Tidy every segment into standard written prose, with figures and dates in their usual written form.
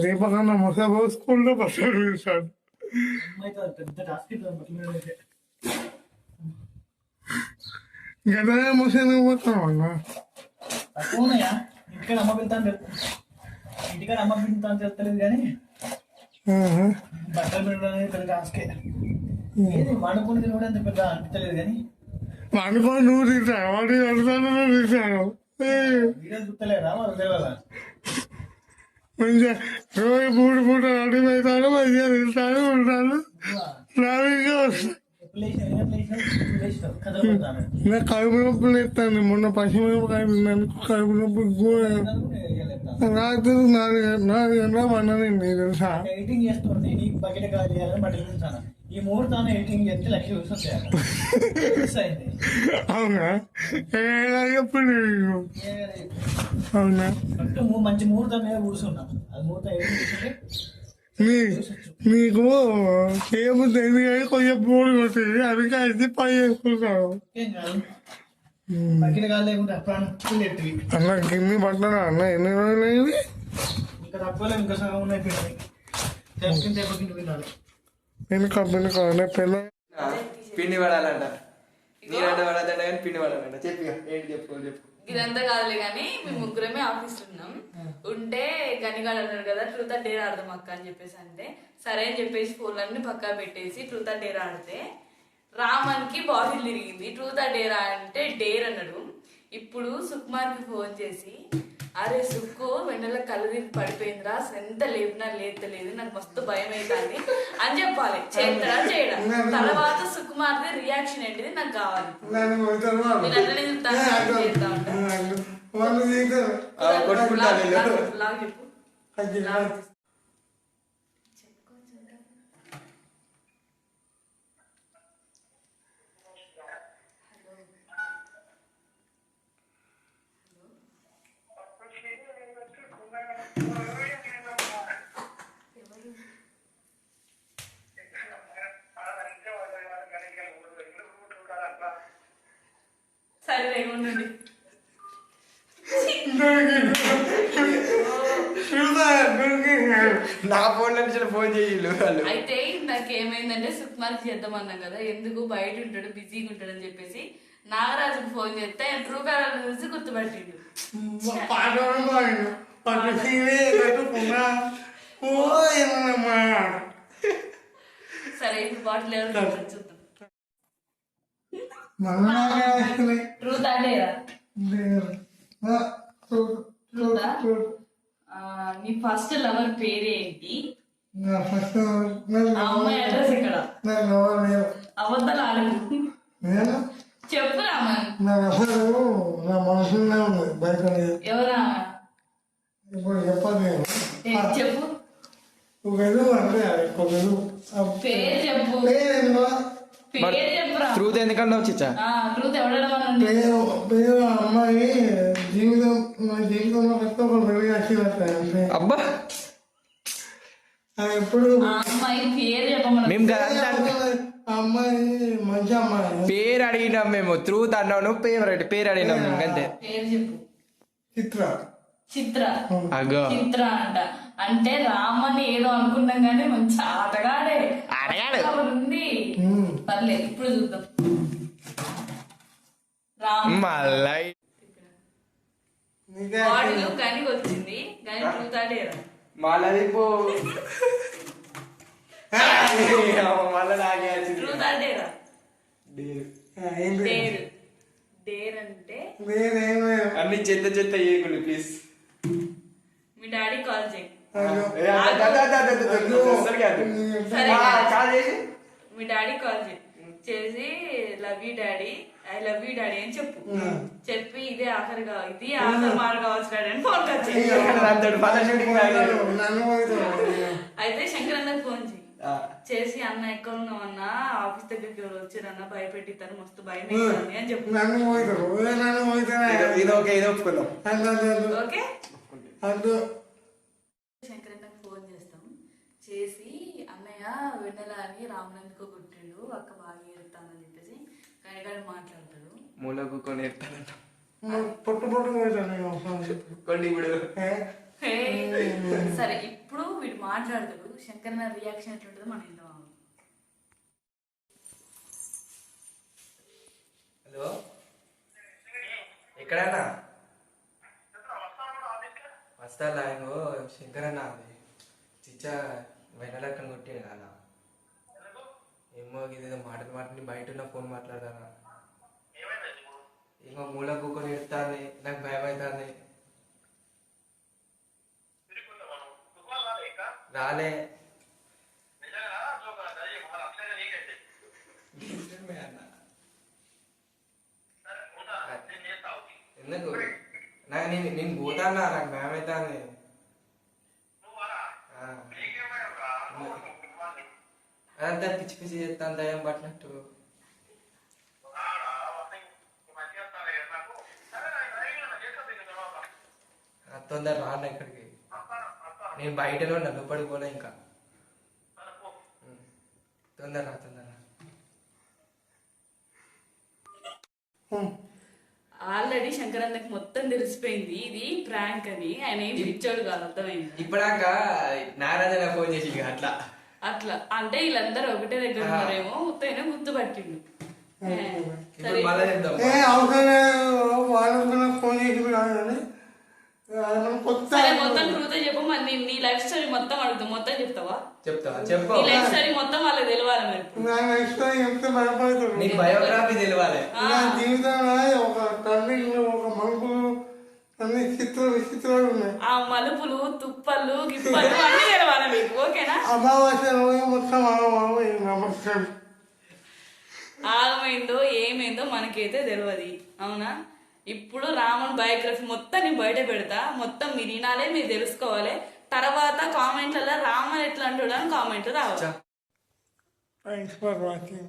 రేపకన్నా మొస పోసుకుంటూ బస్సు చూస్తాడు. గదే మొసను పోతాం అన్న. ఇంటికాడ అమ్మ పిలుతాను చెప్తలేదు కానీ బట్టలు పెట్టడం పెద్ద టాస్కే. వండుకొని తినడం అంత పెద్ద అనిపించలేదు కానీ వండుకొని నువ్వు తీసాను వాటి వండుతాను తీసాను వీడియో చూస్తలేరా వాళ్ళు తెలియాలా. మంచిగా రోజు 3 పూటలు అడుగు అవుతాను మంచిగా తింటాను ఉంటాను ట్రావెల్గా వస్తాను. నాకు కడుపు నొప్పులు ఎత్తాను. మొన్న పశ్చిమకాయ తిన్నాను కడుపు నొప్పి రాత్రి 4 గంటల పన్నది తెలుసా. ఎడిటింగ్ చేస్తుంది నీకు బకెట్ కాల్ చేయాలని బట్టలు చూసాను. ఈ 3 తాను ఎడిటింగ్ చేస్తే 1,00,000 వస్తాయి. అవునా ఎప్పుడు అవునా మంచి 3 తాను మీద కూర్చున్నా. అది 3 తాను ఎడిటింగ్ చేస్తుంటే నీకు ఏమో తెలియదు కానీ కొంచెం బోర్డు కొట్టేది అందుకే అయితే పని చేసుకుంటావు. బకెట్ కాల్ లేకుండా అన్న గిన్ని పట్టినా అన్న ఎన్ని రోజులు అయింది ఇంకా తక్కువలో ఇంకా సగం ఉన్నాయి. విన్నాడు నేను కంపెనీ కావాలి పిల్ల పిండి పడాలంట. నీరంటే పడదంట కానీ పిండి పడాలంట. చెప్పి ఏంటి చెప్పు. ఇదంతా కాదులే కానీ మేము ముగ్గురమే ఆఫీస్లో ఉన్నాం. ఉంటే గనిగాడు అన్నాడు కదా ట్రూత్ ఆర్ డేర్ ఆడదాం అక్క అని చెప్పేసి అంటే సరే అని చెప్పేసి ఫోన్లన్నీ పక్కా పెట్టేసి ట్రూత్ ఆర్ డేర్ ఆడితే రామన్కి బాటిల్ తిరిగింది. ట్రూత్ ఆర్ డేర్ అంటే డేర్ అన్నాడు. ఇప్పుడు సుకుమార్కి ఫోన్ చేసి అరే సుక్కు వెన్నెల కళ్ళు తిరిగి పడిపోయిందిరా ఎంత లేపినా లేతలేదు నాకు మస్తు భయం అవుతుంది అని చెప్పాలి. చేస్తాడా చేయడా? తర్వాత సుకుమార్ది రియాక్షన్ ఏంటిది నాకు కావాలి. నేను అట్లనే చెప్తాను చేస్తా ఉంటాను. చెప్పు సరే ఉండండి. నా ఫోన్ నుంచి ఫోన్ చేయాలి వాళ్ళు. అయితే నాకేమైందంటే సుకుమార్కి చేద్దామన్నాం కదా ఎందుకు బయట ఉంటాడు బిజీగా ఉంటాడు అని చెప్పేసి నాగరాజుకు ఫోన్ చేస్తే ట్రూ కాలర్ చూసి గుర్తుపట్టిండు. సరే ఇప్పుడు బాటిల్ ఎవరు చూద్దాం. ట్రూత్ అంటేరా ట్రూతా? నీ ఫస్ట్ లవర్ పేరేంటి? అమ్మాయి అడ్రస్ ఇక్కడ అబద్ధాలు ఆడకు చెప్పు రామన్. ఎవరా చెప్పు పేరు చెప్పు పేరు చెప్పురా. ట్రూత్ ఎందుకన్నా చిచ్చా ట్రూత్ ఎవడమన్నా పేరు అమ్మాయి జీవితంలో పెద్ద అబ్బా ఎప్పుడు అమ్మాయి పేరు చెప్పమన్నా. మేము అమ్మాయి మంచి అమ్మాయి పేరు అడిగినాం మేము. ట్రూత్ అన్నావు నువ్వు పేరు అడిగినాం మేము అంతే. పేరు చెప్పు. చిత్ర చిత్ర అగో చిత్ర అంట. అంటే రామని ఏదో అనుకున్నాం కానీ మంచి ఆటగాడే ఉంది. పర్లేదు ఇప్పుడు చూద్దాం. రామ్ బాడీలో గనికి వచ్చింది కానీ ట్రూత్ ఆడేరా మళ్ళీ మళ్ళీ ట్రూత్ ఆడేరా డేర్ డేర్ అంటే అన్ని చెత్త చెత్త ఏగులు ప్లీజ్. మీ డాడీ కాల్ చేయి. మీ డాడీ కాల్ చేసి love you daddy I love you daddy అని చెప్పు. చెప్పి ఇది ఆఖరి మాట కావచ్చు డాడీ అని ఫోన్ కట్ చేయి. అయితే శంకర్ అన్నకు ఫోన్ చేసి అన్న ఎక్కడ ఉన్నావు అన్న ఆఫీస్ దగ్గరికి ఎవరు వచ్చారన్న భయపెట్టితారు మస్తు భయం అవుతుంది అని చెప్పు. ఓకే శంకర్ అన్నకు ఫోన్ చేస్తాం. చేసి అన్నయ్య వెన్నెల అని రామనందుకు కొట్టిండు అక్క బాగా ఏడుతానని చెప్పేసి కనిగాడు మాట్లాడతాడు. మూలకు కొని ఎడతానంట పొట్టు కొన్ని ఇప్పుడు సరే ఇప్పుడు మాట్లాడతాడు. శంకర్ నా రియాక్షన్ ఎట్లుంటుందో మనం ఇంత హలో ఎక్కడన్నా వస్తాలా ఇంకో శంకర్ అన్న అది చిచ్చా వెనలక్కని కొట్టాడు కదా ఏమో ఇదేదో మాటని బయట ఉన్న ఫోన్ మాట్లాడతానా ఇంకో మూల కూకొని ఎడుతుంది నాకు భయం అవుతుంది రాలే ఎందుకు నాకు నేను పోతానా నాకు భయం అవుతుంది అదంతా పిచ్చి పిచ్చి చేస్తాను దయం పట్టినట్టు తొందర రాను ఇక్కడికి నేను బయటలో నన్ను పడిపోనా ఇంకా తొందర ఆల్రెడీ శంకరన్నకి మొత్తం తెలిసిపోయింది ఇది ప్రాంక్ అని. ఆయన ఏం పిచ్చోడు కాదు, అర్థమైంది. ఇప్పటిదాకా నారాయణ ఫోన్ చేసి అట్లా అట్లా అంటే వీళ్ళందరూ ఒకటే దగ్గర ఉన్నారేమో మొత్తం గుర్తుపట్టిండు. ఫోన్ చేసి సరే మొత్తం ట్రూత్ చెప్పు. మరి నీ లైఫ్ స్టోరీ మొత్తం అడుగుతావు, మొత్తం చెప్తావా? చెప్పు నీ లైఫ్ స్టోరీ మొత్తం వాళ్ళకి తెలియాలి. మరి నీకు బయోగ్రఫీ తెలియాలి. జీవితంలో ఒక తండ్రి ఒక మలుపులు అన్ని విచిత్రాలు ఉన్నాయి. ఆ మలుపులు తుప్పలు గిప్పలు అన్ని తెలవాలి మీకు, ఓకేనా? అమావాస్య రోజు మొత్తం ఆగమైందో ఏమైందో మనకైతే తెలియదు, అవునా? ఇప్పుడు రాముని బయోగ్రఫీ మొత్తం నేను బయట పెడతా, మొత్తం మీరు వినాలి, మీరు తెలుసుకోవాలి. తర్వాత కామెంట్లలో రామన్ ఎట్లా అంటాడు అని కామెంట్లు రావాలి. Thanks for watching.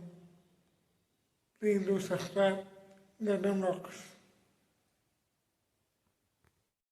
Please do subscribe గడ్డం రాక్స్.